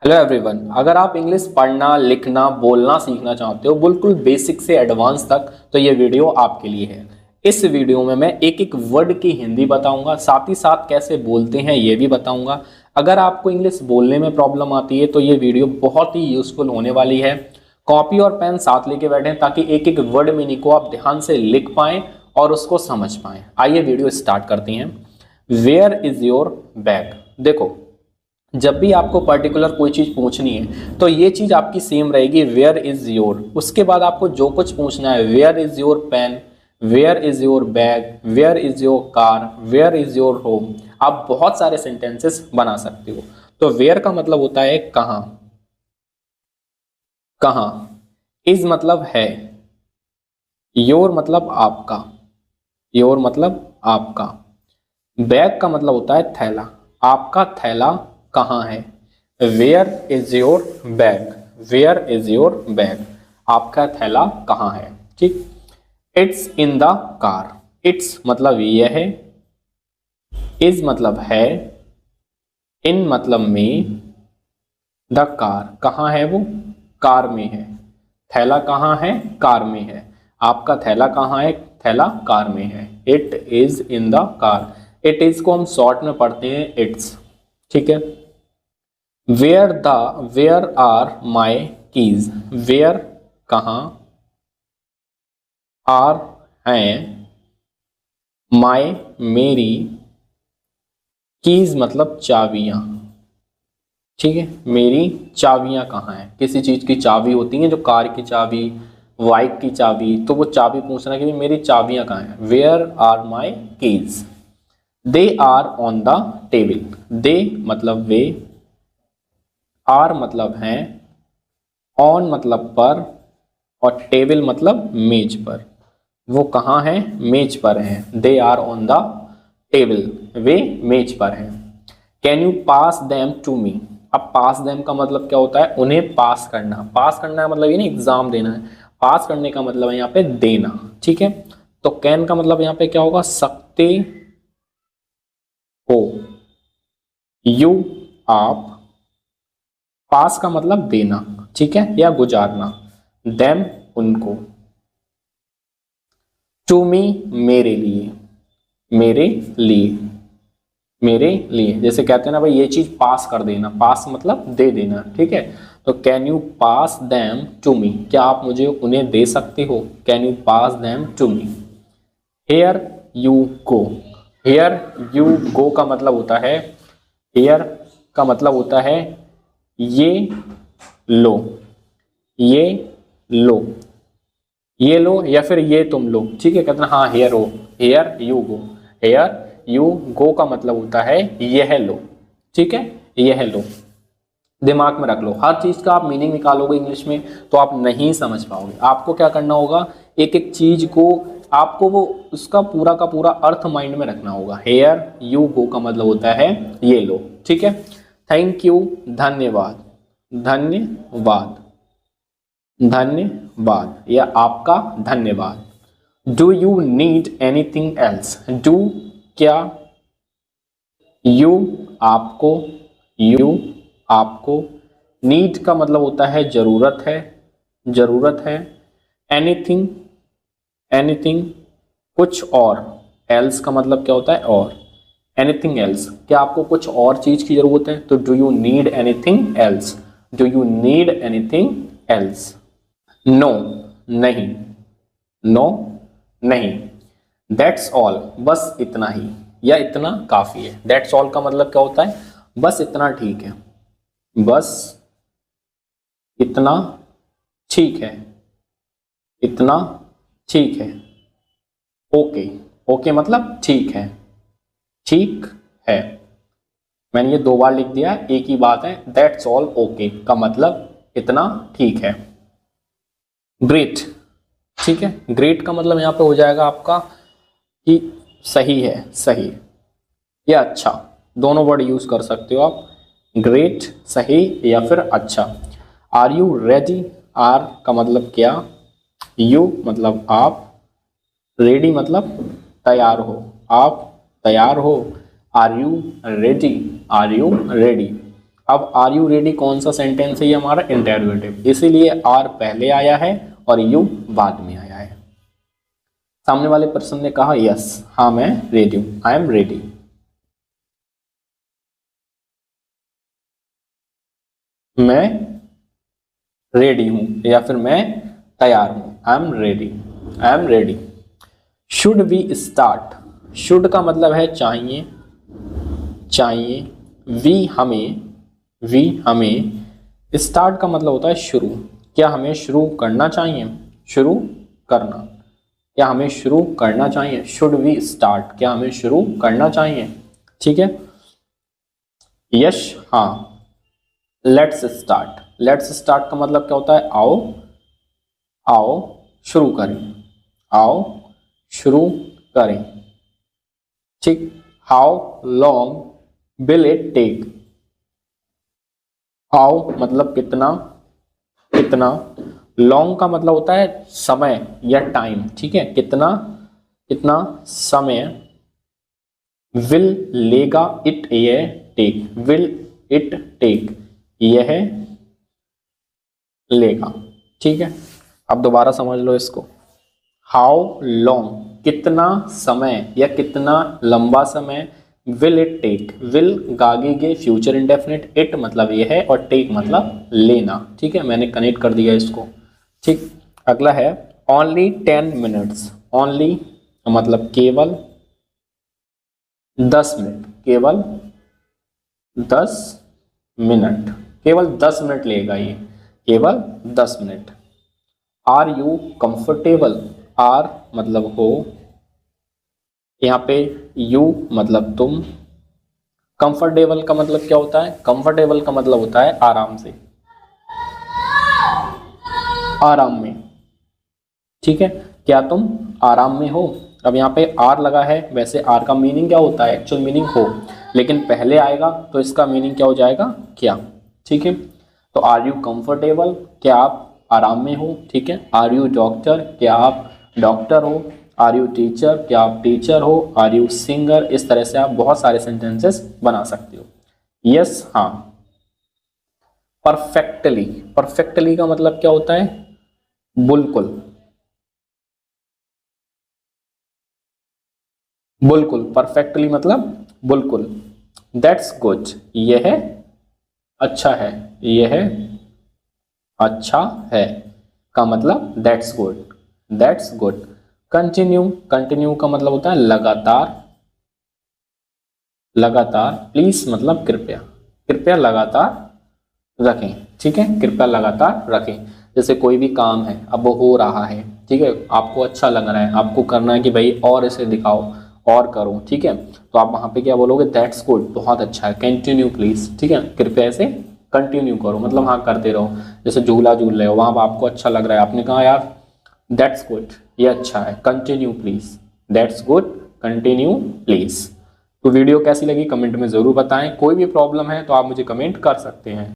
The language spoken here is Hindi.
हेलो एवरीवन, अगर आप इंग्लिश पढ़ना लिखना बोलना सीखना चाहते हो बिल्कुल बेसिक से एडवांस तक, तो ये वीडियो आपके लिए है। इस वीडियो में मैं एक एक वर्ड की हिंदी बताऊंगा, साथ ही साथ कैसे बोलते हैं ये भी बताऊंगा। अगर आपको इंग्लिश बोलने में प्रॉब्लम आती है तो ये वीडियो बहुत ही यूजफुल होने वाली है। कॉपी और पेन साथ लेके बैठें ताकि एक एक वर्ड मीनिंग को आप ध्यान से लिख पाएं और उसको समझ पाएं। आइए वीडियो स्टार्ट करते हैं। Where is your bag. देखो, जब भी आपको पर्टिकुलर कोई चीज पूछनी है तो ये चीज आपकी सेम रहेगी, वेयर इज योर। उसके बाद आपको जो कुछ पूछना है, where is your pen, where is your bag, where is your car, where is your home. आप बहुत सारे सेंटेंसेस बना सकते हो। तो वेयर का मतलब होता है कहाँ, कहाँ। इज मतलब है, योर मतलब आपका, योर मतलब आपका। बैग का मतलब होता है थैला, आपका थैला कहाँ है। Where is your bag, where is your bag, आपका थैला कहाँ है। ठीक। It's in the car, it's मतलब यह है, इज मतलब है, इन मतलब में, द कार कहाँ है, वो कार में है। थैला कहाँ है, कार में है। आपका थैला कहाँ है, थैला कार में है। It is in the car. It is को हम शॉर्ट में पढ़ते हैं इट्स। ठीक है। Where are my keys, where कहाँ, आर हैं, माई मेरी, कीज मतलब चाबियां। ठीक है, मेरी चाबियां कहाँ हैं। किसी चीज की चाबी होती है, जो कार की चाबी, बाइक की चाबी, तो वो चाबी पूछना कि मेरी चाबियां कहाँ हैं। Where are my keys. They are on the table, they मतलब वे, आर मतलब हैं, ऑन मतलब पर, और टेबल मतलब मेज पर। वो कहाँ है, मेज पर हैं। They are on the table, वे मेज पर हैं। Can you pass them to me. अब पास देम का मतलब क्या होता है, उन्हें पास करना। पास करना है मतलब ये नहीं एग्जाम देना है, पास करने का मतलब है यहाँ पे देना। ठीक है। तो कैन का मतलब यहाँ पे क्या होगा, सकते हो, यू आप। पास का मतलब देना, ठीक है, या गुजारना। देम उनको। टू मी मेरे लिए, मेरे लिए, मेरे लिए। जैसे कहते हैं ना भाई ये चीज पास कर देना, पास मतलब दे देना। ठीक है। तो can you pass them to me, क्या आप मुझे उन्हें दे सकते हो। Can you pass them to me. Here you go, here you go का मतलब होता है, हेयर का मतलब होता है ये लो, ये लो, ये लो या फिर ये तुम लो। ठीक है, कहते हैं हाँ हेयर हो, here you go. Here you go का मतलब होता है यह लो। ठीक है, यह लो। दिमाग में रख लो, हर चीज का आप मीनिंग निकालोगे इंग्लिश में तो आप नहीं समझ पाओगे। आपको क्या करना होगा, एक एक चीज को आपको वो उसका पूरा का पूरा अर्थ माइंड में रखना होगा। हेयर यू गो का मतलब होता है ये लो। ठीक है। थैंक यू, धन्यवाद, धन्यवाद, धन्यवाद या आपका धन्यवाद। Do you need anything else, do क्या, यू आपको, यू आपको, नीड का मतलब होता है जरूरत है, जरूरत है। एनीथिंग, एनीथिंग कुछ और, एल्स का मतलब क्या होता है और। एनीथिंग एल्स, क्या आपको कुछ और चीज की जरूरत है, तो do you need anything else, do you need anything else. No नहीं, नो नहीं। दैट्स ऑल बस इतना ही, या इतना काफी है। दैट्स ऑल का मतलब क्या होता है, बस इतना ठीक है, बस इतना ठीक है, इतना ठीक है। ओके, ओके मतलब ठीक है, ठीक है। मैंने ये दो बार लिख दिया है, एक ही बात है। दैट्स ऑल ओके का मतलब इतना ठीक है। ग्रेट, ठीक है, ग्रेट का मतलब यहां पे हो जाएगा आपका कि सही है, सही या अच्छा, दोनों वर्ड यूज कर सकते हो आप। ग्रेट सही या फिर अच्छा। आर यू रेडी, आर का मतलब क्या, यू मतलब आप, रेडी मतलब तैयार हो, आप तैयार हो। Are you ready, are you ready. अब आर यू रेडी कौन सा सेंटेंस है, ये हमारा इंटरोगेटिव, इसीलिए आर पहले आया है और यू बाद में आया है। सामने वाले पर्सन ने कहा यस, हाँ मैं रेडी हूं, आई एम रेडी। मैं रेडी हूं या फिर मैं तैयार हूं, I am ready, I am ready. Should we start, should का मतलब है चाहिए, चाहिए, वी हमें, स्टार्ट का मतलब होता है शुरू, क्या हमें शुरू करना चाहिए, शुरू करना, क्या हमें शुरू करना चाहिए, शुड वी स्टार्ट, क्या हमें शुरू करना चाहिए, ठीक है। यश हाँ, लेट्स स्टार्ट, लेट्स स्टार्ट का मतलब क्या होता है, आओ, आओ शुरू करें, आओ शुरू करें, ठीक। How long will it take, how मतलब कितना, कितना, लॉन्ग का मतलब होता है समय या टाइम, ठीक है, कितना, कितना समय, विल लेगा, इट ये टेक, विल इट टेक, यह लेगा, ठीक है। अब दोबारा समझ लो इसको, हाउ लॉन्ग कितना समय या कितना लंबा समय, विल इट टेक, विल गागेगे फ्यूचर इंडेफिनिट, इट मतलब ये है और टेक मतलब लेना, ठीक है, मैंने कनेक्ट कर दिया इसको, ठीक। अगला है ओनली 10 मिनट्स, ओनली मतलब केवल 10 मिनट, केवल 10 मिनट, केवल 10 मिनट लेगा ये, केवल 10 मिनट। आर यू कंफर्टेबल, आर मतलब हो, यहाँ पे यू मतलब तुम, कंफर्टेबल का मतलब क्या होता है, कंफर्टेबल का मतलब होता है आराम से, आराम में, ठीक है, क्या तुम आराम में हो। अब यहाँ पे आर लगा है, वैसे आर का मीनिंग क्या होता है, एक्चुअल मीनिंग हो, लेकिन पहले आएगा तो इसका मीनिंग क्या हो जाएगा, क्या, ठीक है। तो आर यू कंफर्टेबल, क्या आप आराम में हो, ठीक है। आर यू डॉक्टर, क्या आप डॉक्टर हो। आर यू टीचर, क्या आप टीचर हो। आर यू सिंगर, इस तरह से आप बहुत सारे सेंटेंसेस बना सकते हो। यस हाँ। परफेक्टली, परफेक्टली का मतलब क्या होता है, बिल्कुल, बिल्कुल, परफेक्टली मतलब बिल्कुल। दैट्स गुड, यह अच्छा है, यह अच्छा है का मतलब that's good, that's good. Continue, continue का मतलब होता है लगातार, लगातार। प्लीज मतलब कृपया, कृपया लगातार रखें, ठीक है, कृपया लगातार रखें। जैसे कोई भी काम है, अब वो हो रहा है, ठीक है, आपको अच्छा लग रहा है, आपको करना है कि भाई और इसे दिखाओ और करो, ठीक है, तो आप वहां पे क्या बोलोगे, दैट्स गुड, बहुत अच्छा है। कंटिन्यू प्लीज, ठीक है, कृपया इसे कंटिन्यू करो, मतलब हाँ करते रहो। जैसे झूला झूल रहे हो, वहां पर आपको अच्छा लग रहा है, आपने कहा यार दैट्स गुड, ये अच्छा है, continue please, that's good, continue please. तो वीडियो कैसी लगी कमेंट में जरूर बताएं। कोई भी प्रॉब्लम है तो आप मुझे कमेंट कर सकते हैं।